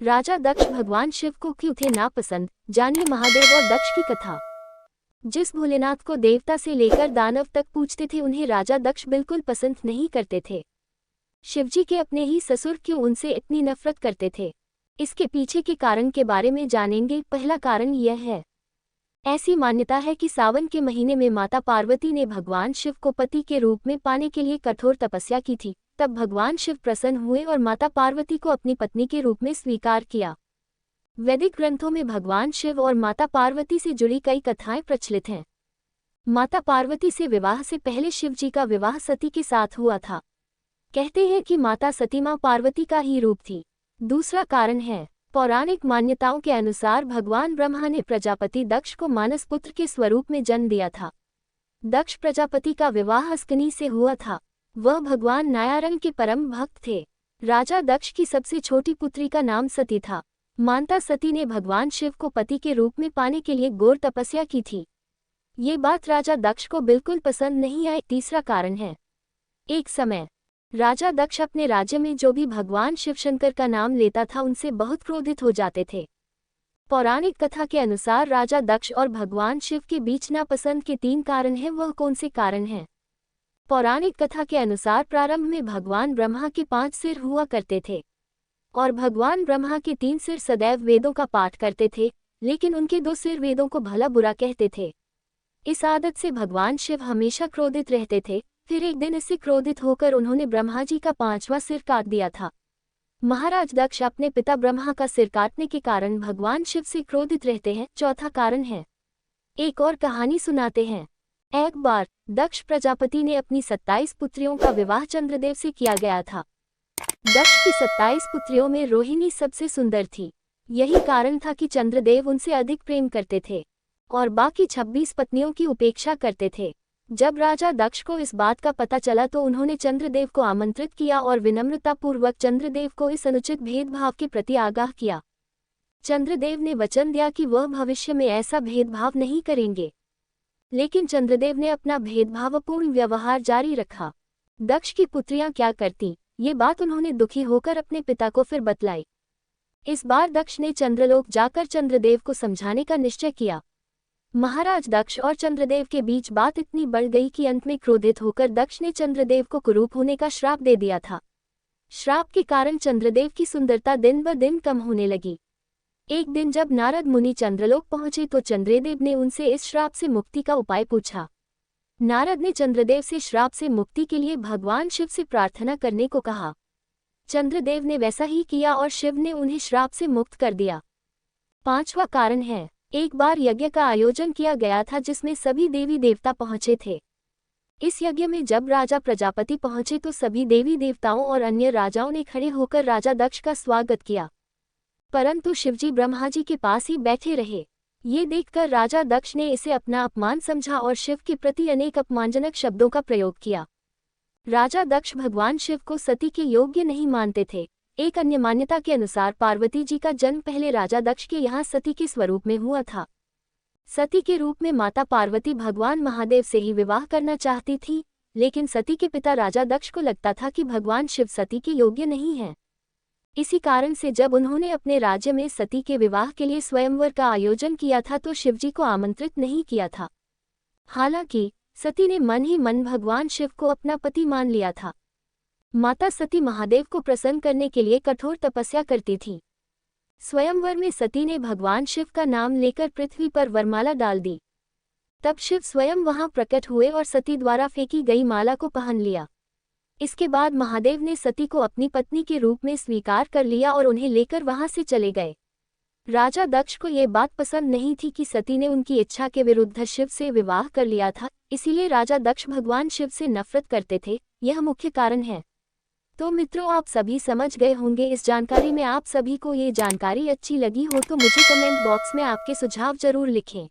राजा दक्ष भगवान शिव को क्यों थे नापसंद, जानिए महादेव और दक्ष की कथा। जिस भोलेनाथ को देवता से लेकर दानव तक पूजते थे उन्हें राजा दक्ष बिल्कुल पसंद नहीं करते थे। शिवजी के अपने ही ससुर क्यों उनसे इतनी नफरत करते थे, इसके पीछे के कारण के बारे में जानेंगे। पहला कारण यह है, ऐसी मान्यता है कि सावन के महीने में माता पार्वती ने भगवान शिव को पति के रूप में पाने के लिए कठोर तपस्या की थी। तब भगवान शिव प्रसन्न हुए और माता पार्वती को अपनी पत्नी के रूप में स्वीकार किया। वैदिक ग्रंथों में भगवान शिव और माता पार्वती से जुड़ी कई कथाएं प्रचलित हैं। माता पार्वती से विवाह से पहले शिव जी का विवाह सती के साथ हुआ था। कहते हैं कि माता सती मां पार्वती का ही रूप थी। दूसरा कारण है, पौराणिक मान्यताओं के अनुसार भगवान ब्रह्मा ने प्रजापति दक्ष को मानस पुत्र के स्वरूप में जन्म दिया था। दक्ष प्रजापति का विवाह अस्कनी से हुआ था। वह भगवान नारायण के परम भक्त थे। राजा दक्ष की सबसे छोटी पुत्री का नाम सती था। माता सती ने भगवान शिव को पति के रूप में पाने के लिए घोर तपस्या की थी। ये बात राजा दक्ष को बिल्कुल पसंद नहीं आई। तीसरा कारण है, एक समय राजा दक्ष अपने राज्य में जो भी भगवान शिवशंकर का नाम लेता था उनसे बहुत क्रोधित हो जाते थे। पौराणिक कथा के अनुसार राजा दक्ष और भगवान शिव के बीच नापसंद के 3 कारण हैं। वह कौन से कारण हैं? पौराणिक कथा के अनुसार प्रारंभ में भगवान ब्रह्मा के 5 सिर हुआ करते थे और भगवान ब्रह्मा के 3 सिर सदैव वेदों का पाठ करते थे, लेकिन उनके 2 सिर वेदों को भला बुरा कहते थे। इस आदत से भगवान शिव हमेशा क्रोधित रहते थे। फिर एक दिन इससे क्रोधित होकर उन्होंने ब्रह्मा जी का 5वां सिर काट दिया था। महाराज दक्ष अपने पिता ब्रह्मा का सिर काटने के कारण भगवान शिव से क्रोधित रहते हैं। चौथा कारण है, एक और कहानी सुनाते हैं। एक बार दक्ष प्रजापति ने अपनी 27 पुत्रियों का विवाह चंद्रदेव से किया गया था। दक्ष की 27 पुत्रियों में रोहिणी सबसे सुंदर थी। यही कारण था कि चंद्रदेव उनसे अधिक प्रेम करते थे और बाकी 26 पत्नियों की उपेक्षा करते थे। जब राजा दक्ष को इस बात का पता चला तो उन्होंने चंद्रदेव को आमंत्रित किया और विनम्रतापूर्वक चंद्रदेव को इस अनुचित भेदभाव के प्रति आगाह किया। चंद्रदेव ने वचन दिया कि वह भविष्य में ऐसा भेदभाव नहीं करेंगे, लेकिन चंद्रदेव ने अपना भेदभावपूर्ण व्यवहार जारी रखा। दक्ष की पुत्रियां क्या करती, ये बात उन्होंने दुखी होकर अपने पिता को फिर बतलाई। इस बार दक्ष ने चंद्रलोक जाकर चंद्रदेव को समझाने का निश्चय किया। महाराज दक्ष और चंद्रदेव के बीच बात इतनी बढ़ गई कि अंत में क्रोधित होकर दक्ष ने चंद्रदेव को कुरूप होने का श्राप दे दिया था। श्राप के कारण चंद्रदेव की सुंदरता दिन ब दिन कम होने लगी। एक दिन जब नारद मुनि चंद्रलोक पहुंचे तो चंद्रदेव ने उनसे इस श्राप से मुक्ति का उपाय पूछा। नारद ने चंद्रदेव से श्राप से मुक्ति के लिए भगवान शिव से प्रार्थना करने को कहा। चंद्रदेव ने वैसा ही किया और शिव ने उन्हें श्राप से मुक्त कर दिया। 5वां कारण है, एक बार यज्ञ का आयोजन किया गया था जिसमें सभी देवी देवता पहुंचे थे। इस यज्ञ में जब राजा प्रजापति पहुंचे तो सभी देवी देवताओं और अन्य राजाओं ने खड़े होकर राजा दक्ष का स्वागत किया, परंतु शिवजी ब्रह्मा जी के पास ही बैठे रहे। ये देखकर राजा दक्ष ने इसे अपना अपमान समझा और शिव के प्रति अनेक अपमानजनक शब्दों का प्रयोग किया। राजा दक्ष भगवान शिव को सती के योग्य नहीं मानते थे। एक अन्य मान्यता के अनुसार पार्वती जी का जन्म पहले राजा दक्ष के यहाँ सती के स्वरूप में हुआ था। सती के रूप में माता पार्वती भगवान महादेव से ही विवाह करना चाहती थी, लेकिन सती के पिता राजा दक्ष को लगता था कि भगवान शिव सती के योग्य नहीं हैं। इसी कारण से जब उन्होंने अपने राज्य में सती के विवाह के लिए स्वयंवर का आयोजन किया था तो शिवजी को आमंत्रित नहीं किया था। हालांकि सती ने मन ही मन भगवान शिव को अपना पति मान लिया था। माता सती महादेव को प्रसन्न करने के लिए कठोर तपस्या करती थी। स्वयंवर में सती ने भगवान शिव का नाम लेकर पृथ्वी पर वरमाला डाल दी। तब शिव स्वयं वहां प्रकट हुए और सती द्वारा फेंकी गई माला को पहन लिया। इसके बाद महादेव ने सती को अपनी पत्नी के रूप में स्वीकार कर लिया और उन्हें लेकर वहां से चले गए। राजा दक्ष को ये बात पसंद नहीं थी कि सती ने उनकी इच्छा के विरुद्ध शिव से विवाह कर लिया था, इसीलिए राजा दक्ष भगवान शिव से नफरत करते थे। यह मुख्य कारण है। तो मित्रों, आप सभी समझ गए होंगे इस जानकारी में। आप सभी को ये जानकारी अच्छी लगी हो तो मुझे कमेंट बॉक्स में आपके सुझाव जरूर लिखें।